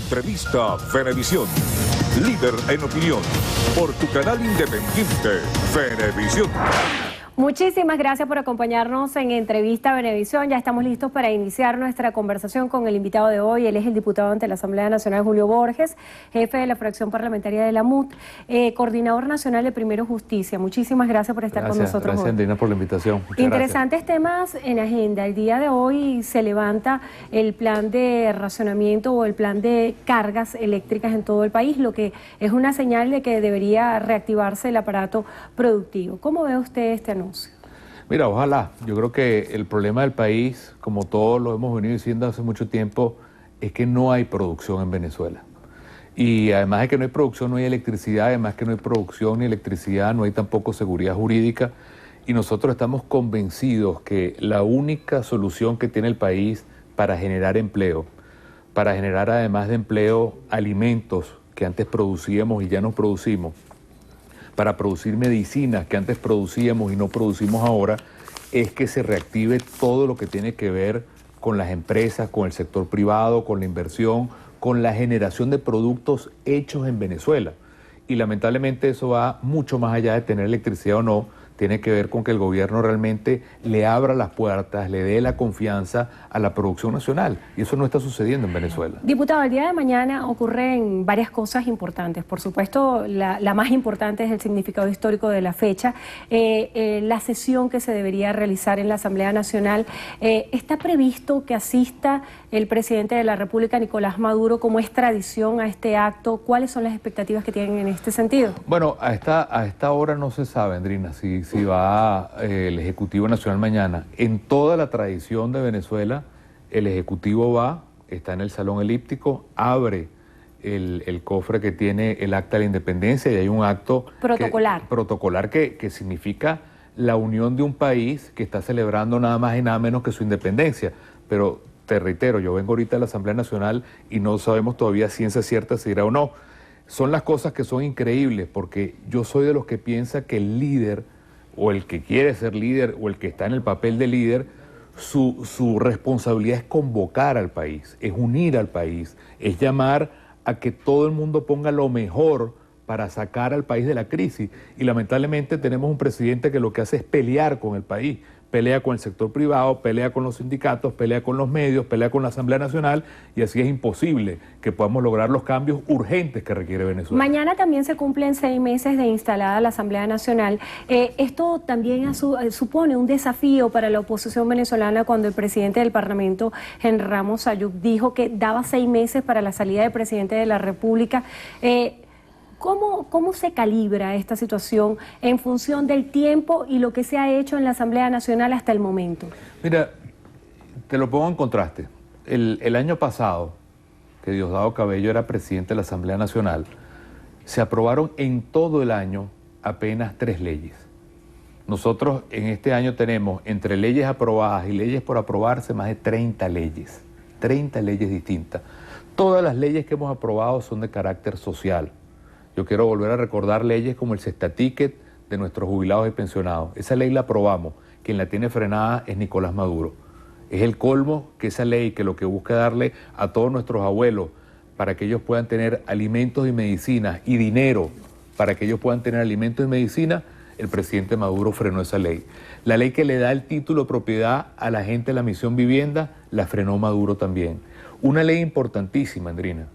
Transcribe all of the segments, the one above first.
Entrevista Venevisión. Líder en opinión. Por tu canal independiente, Venevisión. Muchísimas gracias por acompañarnos en Entrevista Venevisión. Ya estamos listos para iniciar nuestra conversación con el invitado de hoy. Él es el diputado ante la Asamblea Nacional, Julio Borges, jefe de la fracción parlamentaria de la MUT, coordinador nacional de Primero Justicia. Muchísimas gracias por estar con nosotros. Gracias, Andina, por la invitación. Muchas Interesantes temas en agenda. El día de hoy se levanta el plan de racionamiento o el plan de cargas eléctricas en todo el país, lo que es una señal de que debería reactivarse el aparato productivo. ¿Cómo ve usted este anuncio? Mira, ojalá. Yo creo que el problema del país, como todos lo hemos venido diciendo hace mucho tiempo, es que no hay producción en Venezuela. Y además de que no hay producción, no hay electricidad. Además que no hay producción ni electricidad, no hay tampoco seguridad jurídica. Y nosotros estamos convencidos que la única solución que tiene el país para generar empleo, para generar además de empleo alimentos que antes producíamos y ya no producimos, para producir medicinas que antes producíamos y no producimos ahora, es que se reactive todo lo que tiene que ver con las empresas, con el sector privado, con la inversión, con la generación de productos hechos en Venezuela. Y lamentablemente eso va mucho más allá de tener electricidad o no, tiene que ver con que el gobierno realmente le abra las puertas, le dé la confianza a la producción nacional. Y eso no está sucediendo en Venezuela. Diputado, el día de mañana ocurren varias cosas importantes. Por supuesto, la más importante es el significado histórico de la fecha. La sesión que se debería realizar en la Asamblea Nacional. ¿Está previsto que asista el presidente de la República, Nicolás Maduro, como es tradición a este acto? ¿Cuáles son las expectativas que tienen en este sentido? Bueno, a esta hora no se sabe, Andrina, si va el Ejecutivo Nacional mañana. En toda la tradición de Venezuela, el Ejecutivo va, está en el Salón Elíptico, abre el cofre que tiene el Acta de la Independencia y hay un acto protocolar que significa la unión de un país que está celebrando nada más y nada menos que su independencia. Pero te reitero, yo vengo ahorita a la Asamblea Nacional y no sabemos todavía ciencia cierta si irá o no. Son las cosas que son increíbles, porque yo soy de los que piensa que el líder, o el que quiere ser líder, o el que está en el papel de líder, su responsabilidad es convocar al país, es unir al país, es llamar a que todo el mundo ponga lo mejor para sacar al país de la crisis. Y lamentablemente tenemos un presidente que lo que hace es pelear con el país. Pelea con el sector privado, pelea con los sindicatos, pelea con los medios, pelea con la Asamblea Nacional, y así es imposible que podamos lograr los cambios urgentes que requiere Venezuela. Mañana también se cumplen 6 meses de instalada la Asamblea Nacional. Esto también supone un desafío para la oposición venezolana cuando el presidente del Parlamento, Henry Ramos Ayub, dijo que daba 6 meses para la salida del presidente de la República. ¿Cómo se calibra esta situación en función del tiempo y lo que se ha hecho en la Asamblea Nacional hasta el momento? Mira, te lo pongo en contraste. El año pasado, que Diosdado Cabello era presidente de la Asamblea Nacional, se aprobaron en todo el año apenas 3 leyes. Nosotros en este año tenemos entre leyes aprobadas y leyes por aprobarse más de 30 leyes distintas. Todas las leyes que hemos aprobado son de carácter social. Yo quiero volver a recordar leyes como el Cestaticket de nuestros jubilados y pensionados. Esa ley la aprobamos. Quien la tiene frenada es Nicolás Maduro. Es el colmo que esa ley, que lo que busca darle a todos nuestros abuelos para que ellos puedan tener alimentos y medicinas y dinero para que ellos puedan tener alimentos y medicinas, el presidente Maduro frenó esa ley. La ley que le da el título de propiedad a la gente de la Misión Vivienda, la frenó Maduro también. Una ley importantísima, Andrina,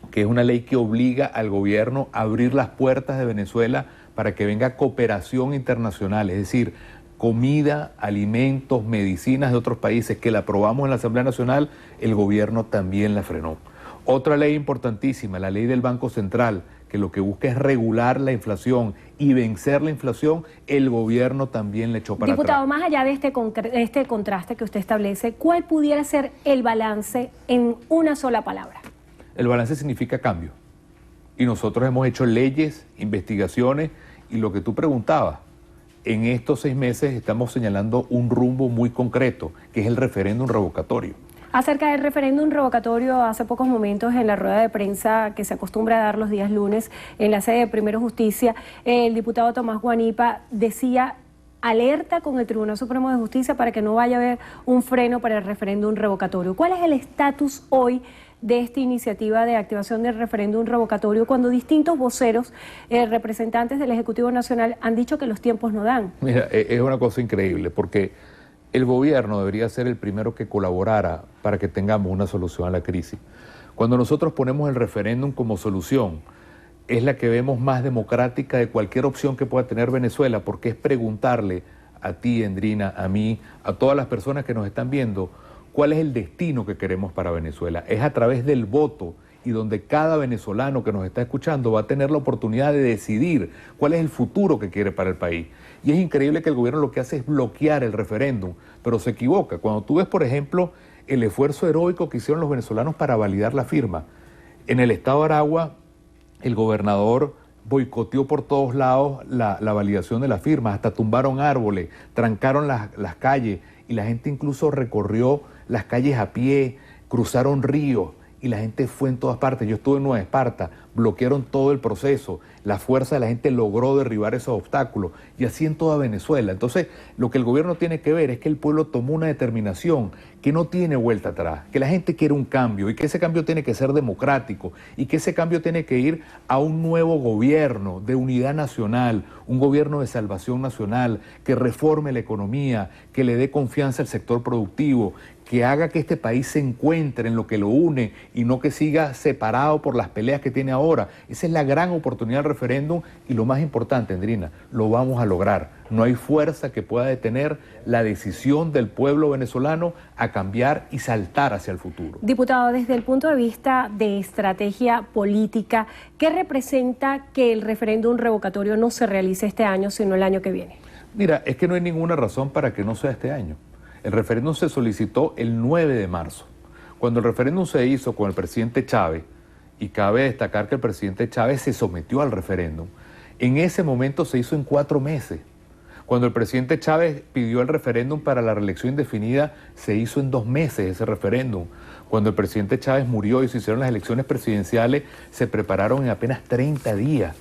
que es una ley que obliga al gobierno a abrir las puertas de Venezuela para que venga cooperación internacional, es decir, comida, alimentos, medicinas de otros países, que la aprobamos en la Asamblea Nacional, el gobierno también la frenó. Otra ley importantísima, la ley del Banco Central, que lo que busca es regular la inflación y vencer la inflación, el gobierno también le echó para atrás. Diputado, más allá de este contraste que usted establece, ¿cuál pudiera ser el balance en una sola palabra? El balance significa cambio. Y nosotros hemos hecho leyes, investigaciones, y lo que tú preguntabas, en estos 6 meses estamos señalando un rumbo muy concreto, que es el referéndum revocatorio. Acerca del referéndum revocatorio, hace pocos momentos en la rueda de prensa que se acostumbra a dar los días lunes en la sede de Primero Justicia, el diputado Tomás Guanipa decía: alerta con el Tribunal Supremo de Justicia para que no vaya a haber un freno para el referéndum revocatorio. ¿Cuál es el estatus hoy de esta iniciativa de activación del referéndum revocatorio cuando distintos voceros, representantes del Ejecutivo Nacional, han dicho que los tiempos no dan? Mira, es una cosa increíble porque el gobierno debería ser el primero que colaborara para que tengamos una solución a la crisis. Cuando nosotros ponemos el referéndum como solución, es la que vemos más democrática de cualquier opción que pueda tener Venezuela, porque es preguntarle a ti, Endrina, a mí, a todas las personas que nos están viendo, cuál es el destino que queremos para Venezuela. Es a través del voto y donde cada venezolano que nos está escuchando va a tener la oportunidad de decidir cuál es el futuro que quiere para el país. Y es increíble que el gobierno lo que hace es bloquear el referéndum, pero se equivoca. Cuando tú ves, por ejemplo, el esfuerzo heroico que hicieron los venezolanos para validar la firma. En el estado de Aragua, el gobernador boicoteó por todos lados la validación de la firma, hasta tumbaron árboles, trancaron las calles y la gente incluso recorrió las calles a pie, cruzaron ríos y la gente fue en todas partes. Yo estuve en Nueva Esparta, bloquearon todo el proceso, la fuerza de la gente logró derribar esos obstáculos y así en toda Venezuela. Entonces, lo que el gobierno tiene que ver es que el pueblo tomó una determinación que no tiene vuelta atrás, que la gente quiere un cambio y que ese cambio tiene que ser democrático y que ese cambio tiene que ir a un nuevo gobierno de unidad nacional, un gobierno de salvación nacional, que reforme la economía, que le dé confianza al sector productivo, que haga que este país se encuentre en lo que lo une y no que siga separado por las peleas que tiene ahora. Esa es la gran oportunidad del referéndum y lo más importante, Endrina, lo vamos a lograr. No hay fuerza que pueda detener la decisión del pueblo venezolano a cambiar y saltar hacia el futuro. Diputado, desde el punto de vista de estrategia política, ¿qué representa que el referéndum revocatorio no se realice este año, sino el año que viene? Mira, es que no hay ninguna razón para que no sea este año. El referéndum se solicitó el 9 de marzo. Cuando el referéndum se hizo con el presidente Chávez, y cabe destacar que el presidente Chávez se sometió al referéndum, en ese momento se hizo en 4 meses. Cuando el presidente Chávez pidió el referéndum para la reelección indefinida, se hizo en 2 meses ese referéndum. Cuando el presidente Chávez murió y se hicieron las elecciones presidenciales, se prepararon en apenas 30 días.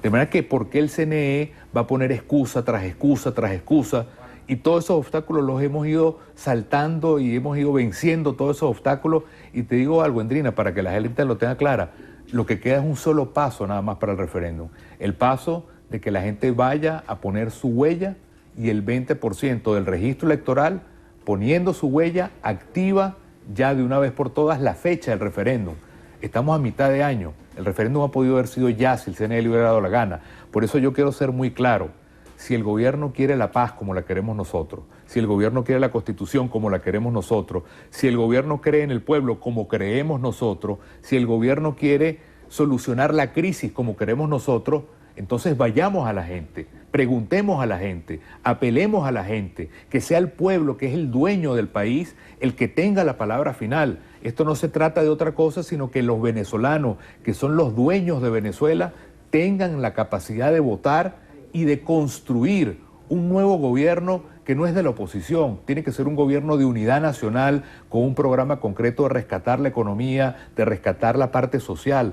De manera que, ¿por qué el CNE va a poner excusa tras excusa tras excusa? Y todos esos obstáculos los hemos ido saltando y hemos ido venciendo todos esos obstáculos. Y te digo algo, Endrina, para que la gente lo tenga clara, lo que queda es un solo paso nada más para el referéndum. El paso de que la gente vaya a poner su huella y el 20% del registro electoral, poniendo su huella, activa ya de una vez por todas la fecha del referéndum. Estamos a mitad de año. El referéndum ha podido haber sido ya si el CNE le hubiera dado la gana. Por eso yo quiero ser muy claro. Si el gobierno quiere la paz como la queremos nosotros, si el gobierno quiere la Constitución como la queremos nosotros, si el gobierno cree en el pueblo como creemos nosotros, si el gobierno quiere solucionar la crisis como queremos nosotros, entonces vayamos a la gente, preguntemos a la gente, apelemos a la gente, que sea el pueblo, que es el dueño del país, el que tenga la palabra final. Esto no se trata de otra cosa, sino que los venezolanos, que son los dueños de Venezuela, tengan la capacidad de votar y de construir un nuevo gobierno que no es de la oposición, tiene que ser un gobierno de unidad nacional con un programa concreto de rescatar la economía, de rescatar la parte social.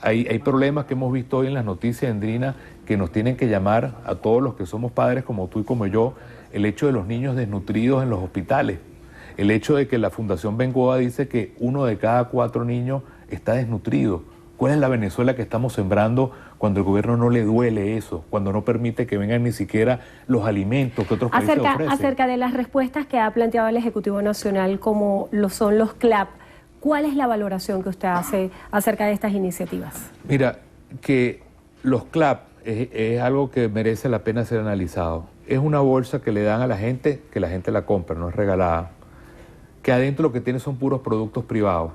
Hay problemas que hemos visto hoy en las noticias, Endrina, que nos tienen que llamar a todos los que somos padres como tú y como yo, el hecho de los niños desnutridos en los hospitales, el hecho de que la Fundación Bengoa dice que 1 de cada 4 niños está desnutrido. ¿Cuál es la Venezuela que estamos sembrando cuando el gobierno no le duele eso, cuando no permite que vengan ni siquiera los alimentos que otros países ofrecen? Acerca de las respuestas que ha planteado el Ejecutivo Nacional, como lo son los CLAP, ¿cuál es la valoración que usted hace acerca de estas iniciativas? Mira, que los CLAP es algo que merece la pena ser analizado. Es una bolsa que le dan a la gente, que la gente la compra, no es regalada, que adentro lo que tiene son puros productos privados,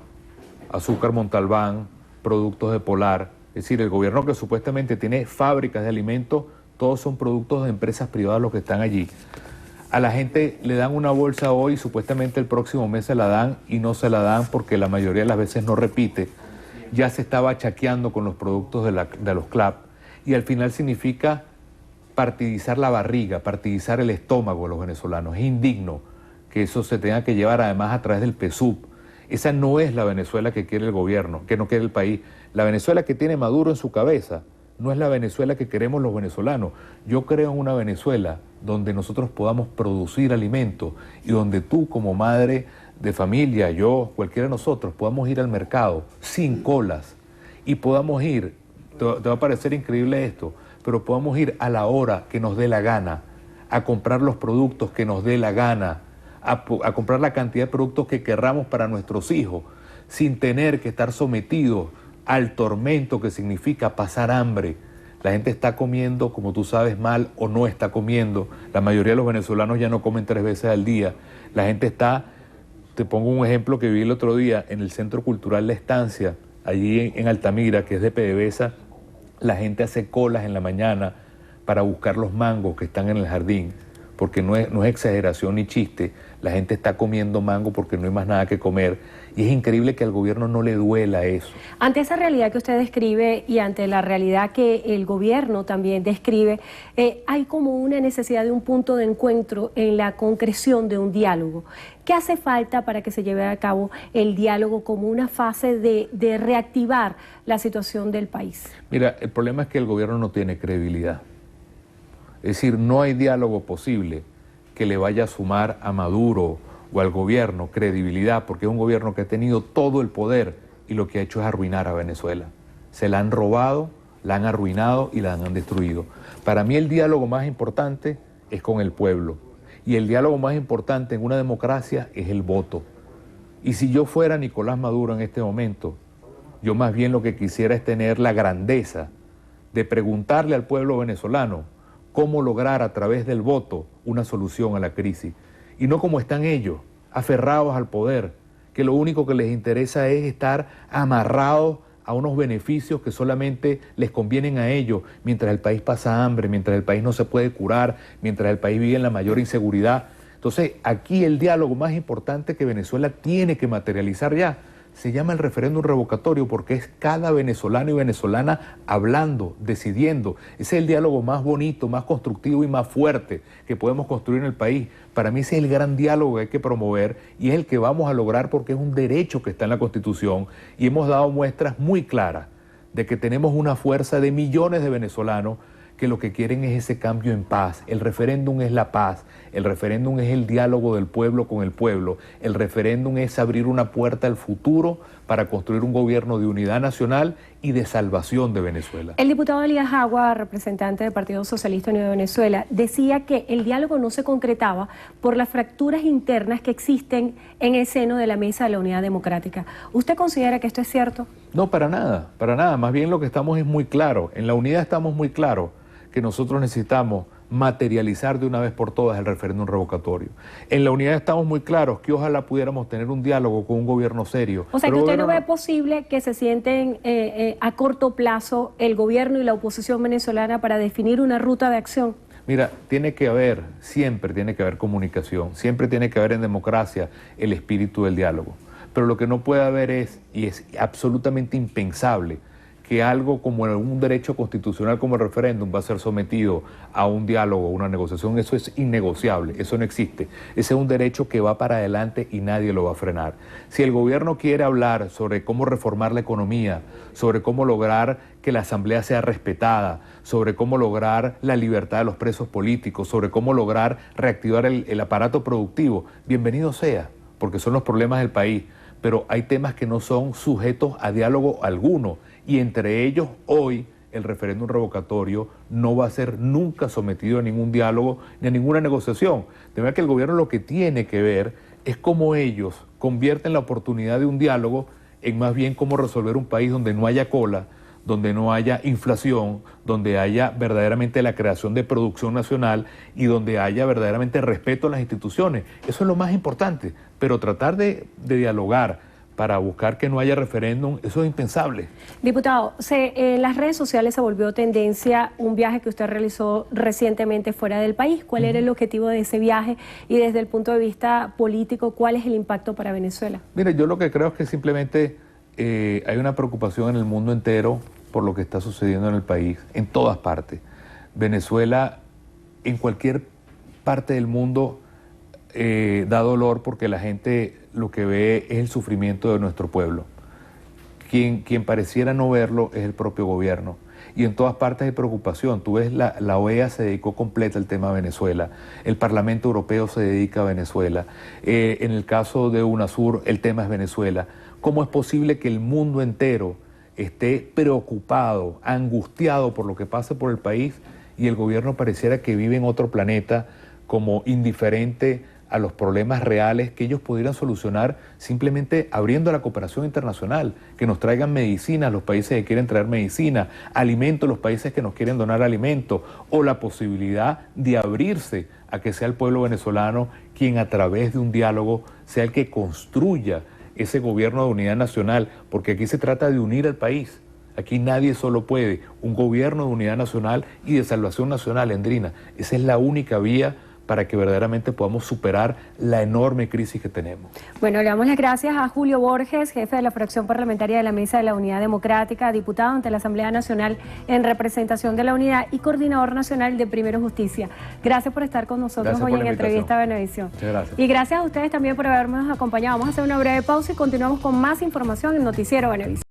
azúcar Montalbán, productos de Polar. Es decir, el gobierno que supuestamente tiene fábricas de alimentos, todos son productos de empresas privadas los que están allí. A la gente le dan una bolsa hoy, supuestamente el próximo mes se la dan y no se la dan porque la mayoría de las veces no repite. Ya se estaba chaqueando con los productos de los CLAP y al final significa partidizar la barriga, partidizar el estómago de los venezolanos. Es indigno que eso se tenga que llevar además a través del PSUV. Esa no es la Venezuela que quiere el gobierno, que no quiere el país. La Venezuela que tiene Maduro en su cabeza no es la Venezuela que queremos los venezolanos. Yo creo en una Venezuela donde nosotros podamos producir alimentos y donde tú como madre de familia, yo, cualquiera de nosotros, podamos ir al mercado sin colas y podamos ir, te va a parecer increíble esto, pero podamos ir a la hora que nos dé la gana, a comprar los productos que nos dé la gana, a comprar la cantidad de productos que querramos para nuestros hijos, sin tener que estar sometidos al tormento que significa pasar hambre. La gente está comiendo, como tú sabes, mal o no está comiendo. La mayoría de los venezolanos ya no comen 3 veces al día. La gente está, te pongo un ejemplo que vi el otro día en el Centro Cultural La Estancia, allí en Altamira, que es de PDVSA. La gente hace colas en la mañana para buscar los mangos que están en el jardín, porque no es exageración ni chiste. La gente está comiendo mango porque no hay más nada que comer. Y es increíble que al gobierno no le duela eso. Ante esa realidad que usted describe y ante la realidad que el gobierno también describe, hay como una necesidad de un punto de encuentro en la concreción de un diálogo. ¿Qué hace falta para que se lleve a cabo el diálogo como una fase de reactivar la situación del país? Mira, el problema es que el gobierno no tiene credibilidad. Es decir, no hay diálogo posible que le vaya a sumar a Maduro o al gobierno credibilidad, porque es un gobierno que ha tenido todo el poder y lo que ha hecho es arruinar a Venezuela. Se la han robado, la han arruinado y la han destruido. Para mí el diálogo más importante es con el pueblo, y el diálogo más importante en una democracia es el voto. Y si yo fuera Nicolás Maduro en este momento, yo más bien lo que quisiera es tener la grandeza de preguntarle al pueblo venezolano cómo lograr a través del voto una solución a la crisis. Y no como están ellos, aferrados al poder, que lo único que les interesa es estar amarrados a unos beneficios que solamente les convienen a ellos, mientras el país pasa hambre, mientras el país no se puede curar, mientras el país vive en la mayor inseguridad. Entonces, aquí el diálogo más importante que Venezuela tiene que materializar ya se llama el referéndum revocatorio, porque es cada venezolano y venezolana hablando, decidiendo. Ese es el diálogo más bonito, más constructivo y más fuerte que podemos construir en el país. Para mí ese es el gran diálogo que hay que promover y es el que vamos a lograr porque es un derecho que está en la Constitución y hemos dado muestras muy claras de que tenemos una fuerza de millones de venezolanos que lo que quieren es ese cambio en paz. El referéndum es la paz, el referéndum es el diálogo del pueblo con el pueblo, el referéndum es abrir una puerta al futuro para construir un gobierno de unidad nacional y de salvación de Venezuela. El diputado Elías Agua, representante del Partido Socialista Unido de Venezuela, decía que el diálogo no se concretaba por las fracturas internas que existen en el seno de la Mesa de la Unidad Democrática. ¿Usted considera que esto es cierto? No, para nada, para nada. Más bien lo que estamos es muy claro. En la unidad estamos muy claros que nosotros necesitamos materializar de una vez por todas el referéndum revocatorio. En la unidad estamos muy claros que ojalá pudiéramos tener un diálogo con un gobierno serio. O sea, que usted no ve posible que se sienten a corto plazo el gobierno y la oposición venezolana para definir una ruta de acción. Mira, siempre tiene que haber comunicación, siempre tiene que haber en democracia el espíritu del diálogo. Pero lo que no puede haber y es absolutamente impensable, que algo como un derecho constitucional como el referéndum va a ser sometido a un diálogo, a una negociación. Eso es innegociable, eso no existe. Ese es un derecho que va para adelante y nadie lo va a frenar. Si el gobierno quiere hablar sobre cómo reformar la economía, sobre cómo lograr que la asamblea sea respetada, sobre cómo lograr la libertad de los presos políticos, sobre cómo lograr reactivar el aparato productivo, bienvenido sea, porque son los problemas del país. Pero hay temas que no son sujetos a diálogo alguno. Y entre ellos, hoy, el referéndum revocatorio no va a ser nunca sometido a ningún diálogo ni a ninguna negociación. De manera que el gobierno lo que tiene que ver es cómo ellos convierten la oportunidad de un diálogo en más bien cómo resolver un país donde no haya cola, donde no haya inflación, donde haya verdaderamente la creación de producción nacional y donde haya verdaderamente respeto a las instituciones. Eso es lo más importante, pero tratar de dialogar para buscar que no haya referéndum, eso es impensable. Diputado, en las redes sociales se volvió tendencia un viaje que usted realizó recientemente fuera del país. ¿Cuál era el objetivo de ese viaje? Y desde el punto de vista político, ¿cuál es el impacto para Venezuela? Mire, yo lo que creo es que simplemente hay una preocupación en el mundo entero por lo que está sucediendo en el país, en todas partes. Venezuela, en cualquier parte del mundo, da dolor porque la gente lo que ve es el sufrimiento de nuestro pueblo. Quien pareciera no verlo es el propio gobierno. y en todas partes hay preocupación. Tú ves, la OEA se dedicó completa al tema de Venezuela, el Parlamento Europeo se dedica a Venezuela, en el caso de UNASUR el tema es Venezuela. ¿Cómo es posible que el mundo entero esté preocupado, angustiado por lo que pasa por el país y el gobierno pareciera que vive en otro planeta, como indiferente a los problemas reales que ellos pudieran solucionar simplemente abriendo la cooperación internacional, que nos traigan medicina a los países que quieren traer medicina, alimento a los países que nos quieren donar alimento, o la posibilidad de abrirse a que sea el pueblo venezolano quien a través de un diálogo sea el que construya ese gobierno de unidad nacional, porque aquí se trata de unir al país. Aquí nadie solo puede. Un gobierno de unidad nacional y de salvación nacional, Endrina. Esa es la única vía para que verdaderamente podamos superar la enorme crisis que tenemos. Bueno, le damos las gracias a Julio Borges, jefe de la fracción parlamentaria de la Mesa de la Unidad Democrática, diputado ante la Asamblea Nacional en representación de la Unidad y coordinador nacional de Primero Justicia. Gracias por estar con nosotros hoy en Entrevista a Venevisión. Muchas gracias. Y gracias a ustedes también por habernos acompañado. Vamos a hacer una breve pausa y continuamos con más información en Noticiero Venevisión.